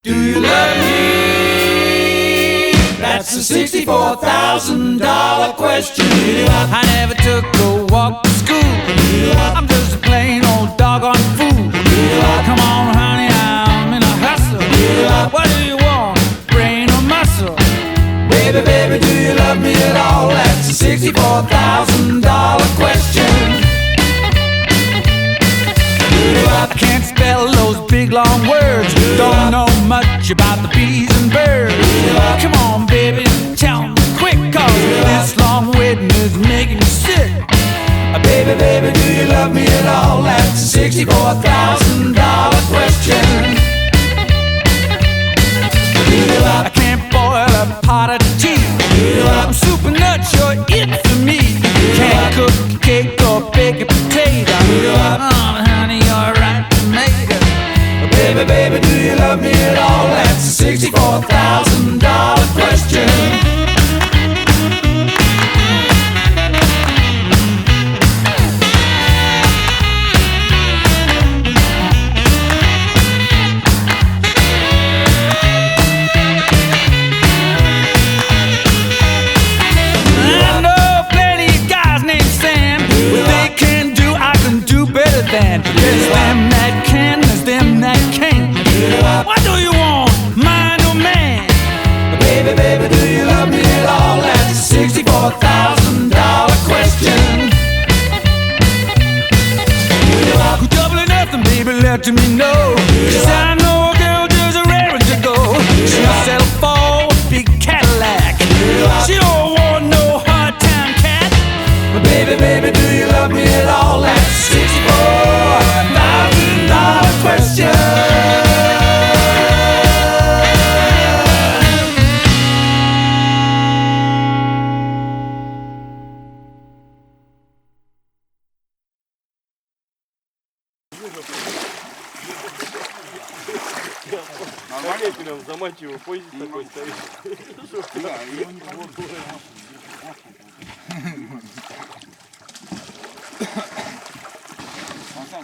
Do you love me? That's a $64,000 question. I never took a walk to school. I'm just a plain old doggone fool. Come on, honey, I'm in a hustle. What do you want, brain or muscle? Baby, baby, do you love me at all? That's a $64,000 question. I can't spell those big long words. Don't know much about the bees and birds. Come on, baby, tell me quick, cause this long waiting is making me sick. Baby, baby, do you love me at all? That's a $64,000 question. I can't boil a pot of tea. I'm super nuts, you're it for me. Can't cook a cake or bake a potato. Honey, you're right to make it. Baby, baby, do you love me at all? That's a $64,000 question. There's them that can, there's them that can't. What do you want, mind or man? Baby, baby, do you love me at all? That's a $64,000 question. Double or nothing, baby, let me know. 'Cause I know a girl just raring to go. She'll settle for a big Cadillac. She don't want no hard time cat. Baby, baby, do you love me at all? That's a $64,000 question. Нормально, заманчиво, поезд такой стоит. Да, его не вот. А сам